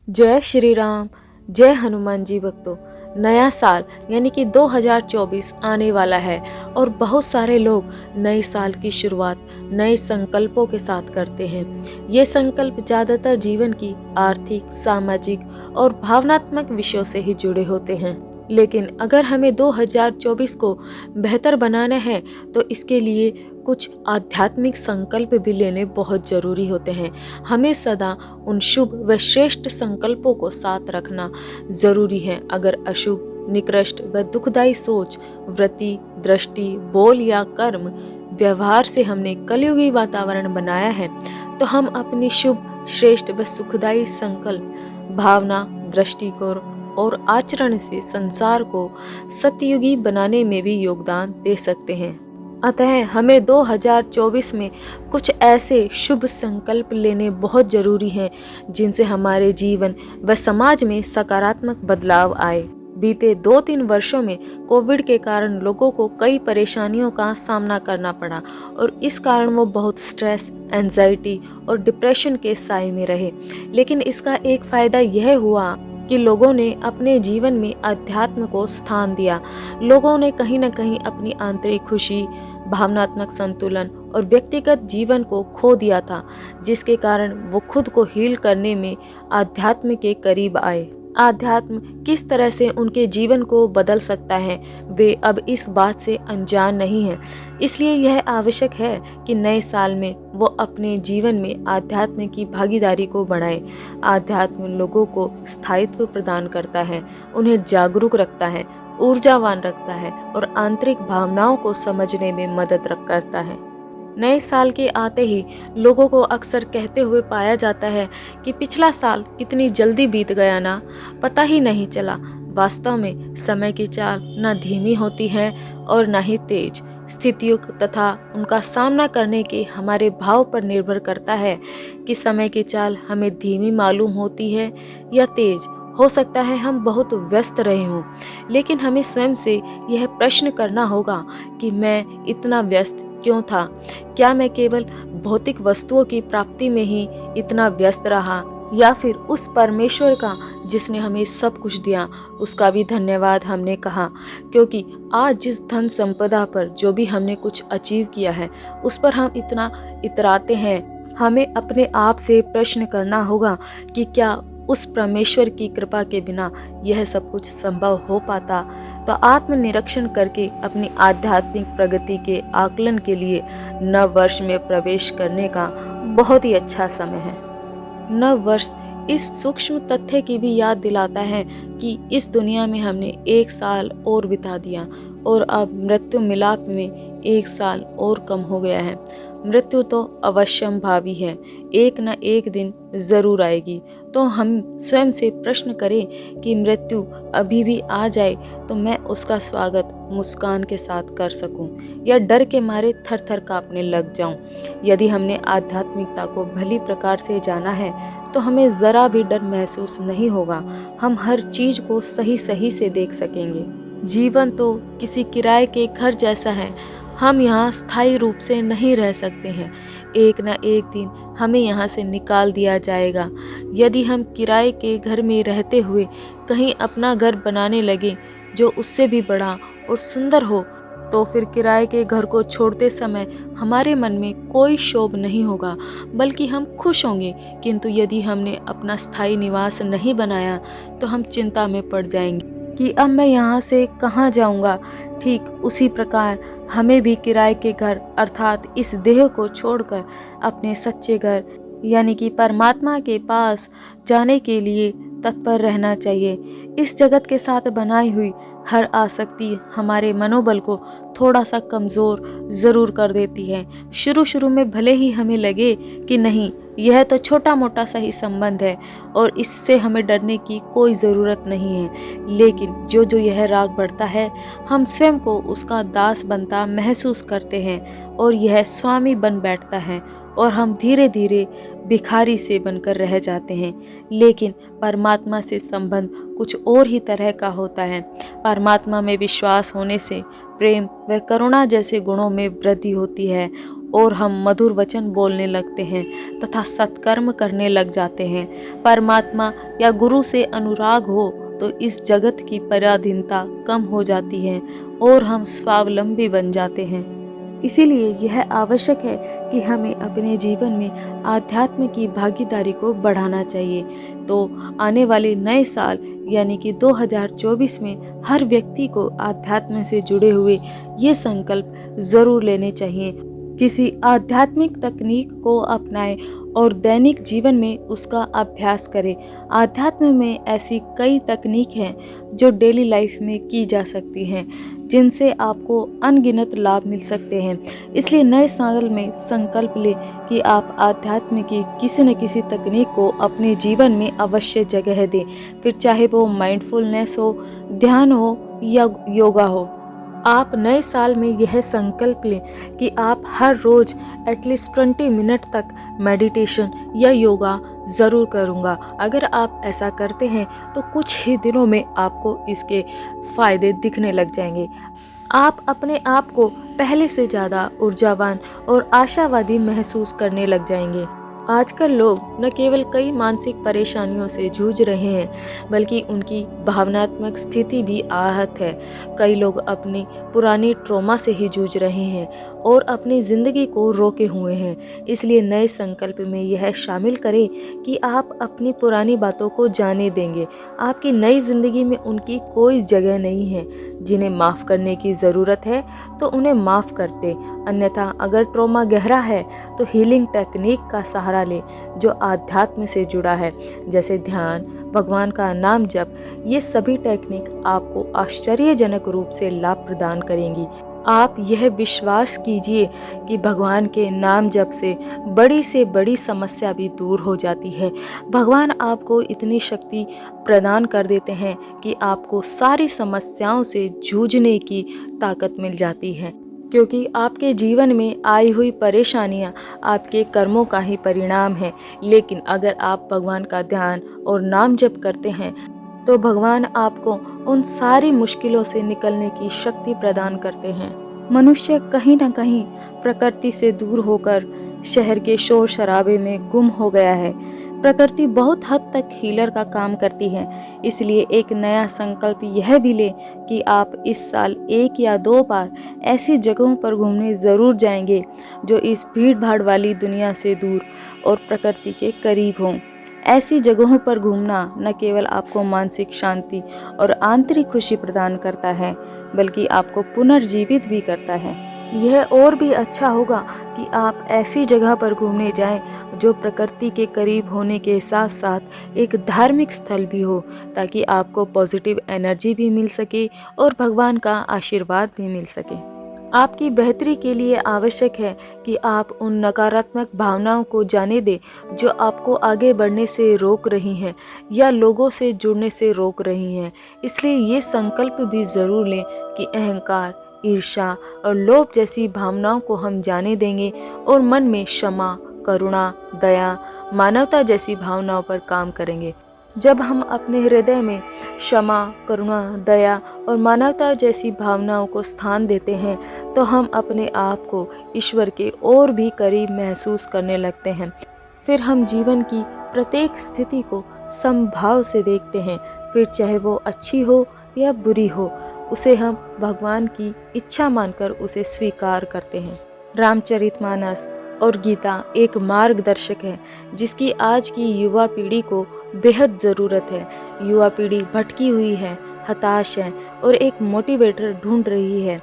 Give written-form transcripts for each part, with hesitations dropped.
जय श्री राम। जय हनुमान जी भक्तों। नया साल यानी कि 2024 आने वाला है और बहुत सारे लोग नए साल की शुरुआत नए संकल्पों के साथ करते हैं। ये संकल्प ज़्यादातर जीवन की आर्थिक, सामाजिक और भावनात्मक विषयों से ही जुड़े होते हैं। लेकिन अगर हमें 2024 को बेहतर बनाना है तो इसके लिए कुछ आध्यात्मिक संकल्प भी लेने बहुत जरूरी होते हैं। हमें सदा उन शुभ व श्रेष्ठ संकल्पों को साथ रखना जरूरी है। अगर अशुभ, निकृष्ट व दुखदायी सोच, वृत्ति, दृष्टि, बोल या कर्म, व्यवहार से हमने कलयुगी वातावरण बनाया है तो हम अपनी शुभ, श्रेष्ठ व सुखदायी संकल्प, भावना, दृष्टिकोण और आचरण से संसार को सतयुगी बनाने में भी योगदान दे सकते हैं। अतः हमें 2024 में कुछ ऐसे शुभ संकल्प लेने बहुत जरूरी हैं जिनसे हमारे जीवन व समाज में सकारात्मक बदलाव आए। बीते 2-3 वर्षों में कोविड के कारण लोगों को कई परेशानियों का सामना करना पड़ा और इस कारण वो बहुत स्ट्रेस, एंजाइटी और डिप्रेशन के साए में रहे। लेकिन इसका एक फायदा यह हुआ कि लोगों ने अपने जीवन में अध्यात्म को स्थान दिया। लोगों ने कहीं न कहीं अपनी आंतरिक खुशी, भावनात्मक संतुलन और व्यक्तिगत जीवन को खो दिया था, जिसके कारण वो खुद को हील करने में आध्यात्म के करीब आए। आध्यात्म किस तरह से उनके जीवन को बदल सकता है, वे अब इस बात से अनजान नहीं हैं। इसलिए यह आवश्यक है कि नए साल में वो अपने जीवन में आध्यात्म की भागीदारी को बढ़ाएं। आध्यात्म लोगों को स्थायित्व प्रदान करता है, उन्हें जागरूक रखता है, ऊर्जावान रखता है और आंतरिक भावनाओं को समझने में मदद करता है। नए साल के आते ही लोगों को अक्सर कहते हुए पाया जाता है कि पिछला साल कितनी जल्दी बीत गया ना, पता ही नहीं चला। वास्तव में समय की चाल न धीमी होती है और न ही तेज। स्थितियों तथा उनका सामना करने के हमारे भाव पर निर्भर करता है कि समय की चाल हमें धीमी मालूम होती है या तेज। हो सकता है हम बहुत व्यस्त रहे हों, लेकिन हमें स्वयं से यह प्रश्न करना होगा कि मैं इतना व्यस्त क्यों था? क्या मैं केवल भौतिक वस्तुओं की प्राप्ति में ही इतना व्यस्त रहा या फिर उस परमेश्वर का जिसने हमें सब कुछ दिया उसका भी धन्यवाद हमने कहा? क्योंकि आज जिस धन संपदा पर जो भी हमने कुछ अचीव किया है उस पर हम इतना इतराते हैं, हमें अपने आप से प्रश्न करना होगा कि क्या उस परमेश्वर की कृपा के बिना यह सब कुछ संभव हो पाता? तो आत्मनिरीक्षण करके अपनी आध्यात्मिक प्रगति के आकलन के लिए नव वर्ष में प्रवेश करने का बहुत ही अच्छा समय है। नव वर्ष इस सूक्ष्म तथ्य की भी याद दिलाता है कि इस दुनिया में हमने 1 साल और बिता दिया और अब मृत्यु मिलाप में 1 साल और कम हो गया है। मृत्यु तो अवश्यंभावी है, एक न एक दिन जरूर आएगी। तो हम स्वयं से प्रश्न करें कि मृत्यु अभी भी आ जाए तो मैं उसका स्वागत मुस्कान के साथ कर सकूं या डर के मारे थर थर कांपने लग जाऊं। यदि हमने आध्यात्मिकता को भली प्रकार से जाना है तो हमें जरा भी डर महसूस नहीं होगा। हम हर चीज को सही सही से देख सकेंगे। जीवन तो किसी किराए के घर जैसा है, हम यहाँ स्थायी रूप से नहीं रह सकते हैं। एक न एक दिन हमें यहाँ से निकाल दिया जाएगा। यदि हम किराए के घर में रहते हुए कहीं अपना घर बनाने लगे जो उससे भी बड़ा और सुंदर हो तो फिर किराए के घर को छोड़ते समय हमारे मन में कोई क्षोभ नहीं होगा, बल्कि हम खुश होंगे। किंतु यदि हमने अपना स्थायी निवास नहीं बनाया तो हम चिंता में पड़ जाएंगे कि अब मैं यहाँ से कहाँ जाऊँगा। ठीक उसी प्रकार हमें भी किराए के घर अर्थात इस देह को छोड़कर अपने सच्चे घर यानी कि परमात्मा के पास जाने के लिए तत्पर रहना चाहिए। इस जगत के साथ बनाई हुई हर आसक्ति हमारे मनोबल को थोड़ा सा कमज़ोर ज़रूर कर देती है। शुरू शुरू में भले ही हमें लगे कि नहीं, यह तो छोटा मोटा सा ही संबंध है और इससे हमें डरने की कोई ज़रूरत नहीं है, लेकिन जो जो यह राग बढ़ता है हम स्वयं को उसका दास बनता महसूस करते हैं और यह स्वामी बन बैठता है और हम धीरे धीरे भिखारी से बनकर रह जाते हैं। लेकिन परमात्मा से संबंध कुछ और ही तरह का होता है। परमात्मा में विश्वास होने से प्रेम व करुणा जैसे गुणों में वृद्धि होती है और हम मधुर वचन बोलने लगते हैं तथा सत्कर्म करने लग जाते हैं। परमात्मा या गुरु से अनुराग हो तो इस जगत की पराधीनता कम हो जाती है और हम स्वावलंबी बन जाते हैं। इसीलिए यह आवश्यक है कि हमें अपने जीवन में आध्यात्म की भागीदारी को बढ़ाना चाहिए। तो आने वाले नए साल यानी कि 2024 में हर व्यक्ति को आध्यात्म से जुड़े हुए ये संकल्प जरूर लेने चाहिए। किसी आध्यात्मिक तकनीक को अपनाएं और दैनिक जीवन में उसका अभ्यास करें। आध्यात्म में ऐसी कई तकनीक हैं जो डेली लाइफ में की जा सकती हैं, जिनसे आपको अनगिनत लाभ मिल सकते हैं। इसलिए नए साल में संकल्प लें कि आप आध्यात्म की किसी न किसी तकनीक को अपने जीवन में अवश्य जगह दें, फिर चाहे वो माइंडफुलनेस हो, ध्यान हो या योगा हो। आप नए साल में यह संकल्प लें कि आप हर रोज एटलीस्ट 20 मिनट तक मेडिटेशन या योगा ज़रूर करूँगा। अगर आप ऐसा करते हैं तो कुछ ही दिनों में आपको इसके फ़ायदे दिखने लग जाएंगे। आप अपने आप को पहले से ज़्यादा ऊर्जावान और आशावादी महसूस करने लग जाएंगे। आजकल लोग न केवल कई मानसिक परेशानियों से जूझ रहे हैं, बल्कि उनकी भावनात्मक स्थिति भी आहत है। कई लोग अपनी पुरानी ट्रॉमा से ही जूझ रहे हैं और अपनी ज़िंदगी को रोके हुए हैं। इसलिए नए संकल्प में यह शामिल करें कि आप अपनी पुरानी बातों को जाने देंगे। आपकी नई ज़िंदगी में उनकी कोई जगह नहीं है। जिन्हें माफ़ करने की ज़रूरत है तो उन्हें माफ़ कर दें, अन्यथा अगर ट्रॉमा गहरा है तो हीलिंग टेक्निक का सहारा ले जो आध्यात्म से जुड़ा है, जैसे ध्यान, भगवान का नाम जप। ये सभी टेक्निक आपको आश्चर्यजनक रूप से लाभ प्रदान करेंगी। आप यह विश्वास कीजिए कि भगवान के नाम जप से बड़ी समस्या भी दूर हो जाती है। भगवान आपको इतनी शक्ति प्रदान कर देते हैं कि आपको सारी समस्याओं से जूझने की ताकत मिल जाती है, क्योंकि आपके जीवन में आई हुई परेशानियां आपके कर्मों का ही परिणाम है। लेकिन अगर आप भगवान का ध्यान और नाम जप करते हैं तो भगवान आपको उन सारी मुश्किलों से निकलने की शक्ति प्रदान करते हैं। मनुष्य कहीं न कहीं प्रकृति से दूर होकर शहर के शोर शराबे में गुम हो गया है। प्रकृति बहुत हद तक हीलर का काम करती है। इसलिए एक नया संकल्प यह भी ले कि आप इस साल 1 या 2 बार ऐसी जगहों पर घूमने ज़रूर जाएंगे जो इस भीड़ भाड़ वाली दुनिया से दूर और प्रकृति के करीब हों। ऐसी जगहों पर घूमना न केवल आपको मानसिक शांति और आंतरिक खुशी प्रदान करता है, बल्कि आपको पुनर्जीवित भी करता है। यह और भी अच्छा होगा कि आप ऐसी जगह पर घूमने जाएं जो प्रकृति के करीब होने के साथ साथ एक धार्मिक स्थल भी हो, ताकि आपको पॉजिटिव एनर्जी भी मिल सके और भगवान का आशीर्वाद भी मिल सके। आपकी बेहतरी के लिए आवश्यक है कि आप उन नकारात्मक भावनाओं को जाने दें जो आपको आगे बढ़ने से रोक रही हैं या लोगों से जुड़ने से रोक रही हैं। इसलिए ये संकल्प भी ज़रूर लें कि अहंकार, ईर्ष्या और लोभ जैसी भावनाओं को हम जाने देंगे और मन में क्षमा, करुणा, दया, मानवता जैसी भावनाओं पर काम करेंगे। जब हम अपने हृदय में क्षमा, करुणा, दया और मानवता जैसी भावनाओं को स्थान देते हैं तो हम अपने आप को ईश्वर के और भी करीब महसूस करने लगते हैं। फिर हम जीवन की प्रत्येक स्थिति को समभाव से देखते हैं, फिर चाहे वो अच्छी हो या बुरी हो, उसे हम भगवान की इच्छा मानकर उसे स्वीकार करते हैं। रामचरितमानस और गीता एक मार्गदर्शक है जिसकी आज की युवा पीढ़ी को बेहद ज़रूरत है। युवा पीढ़ी भटकी हुई है, हताश है और एक मोटिवेटर ढूंढ रही है।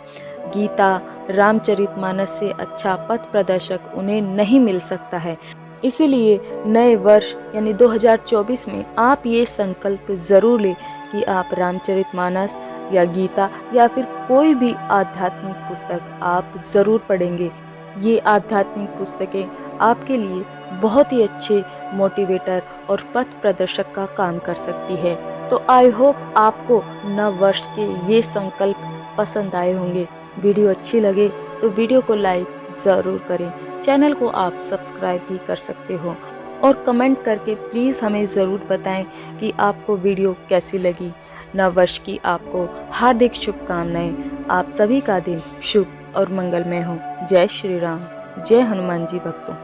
गीता, रामचरितमानस से अच्छा पथ प्रदर्शक उन्हें नहीं मिल सकता है। इसीलिए नए वर्ष यानी 2024 में आप ये संकल्प ज़रूर लें कि आप रामचरितमानस या गीता या फिर कोई भी आध्यात्मिक पुस्तक आप ज़रूर पढ़ेंगे। ये आध्यात्मिक पुस्तकें आपके लिए बहुत ही अच्छे मोटिवेटर और पथ प्रदर्शक का काम कर सकती है। तो आई होप आपको नव वर्ष के ये संकल्प पसंद आए होंगे। वीडियो अच्छी लगे तो वीडियो को लाइक ज़रूर करें। चैनल को आप सब्सक्राइब भी कर सकते हो और कमेंट करके प्लीज़ हमें ज़रूर बताएं कि आपको वीडियो कैसी लगी। नव वर्ष की आपको हार्दिक शुभकामनाएं। आप सभी का दिन शुभ और मंगलमय हो। जय श्री राम। जय हनुमान जी भक्तों।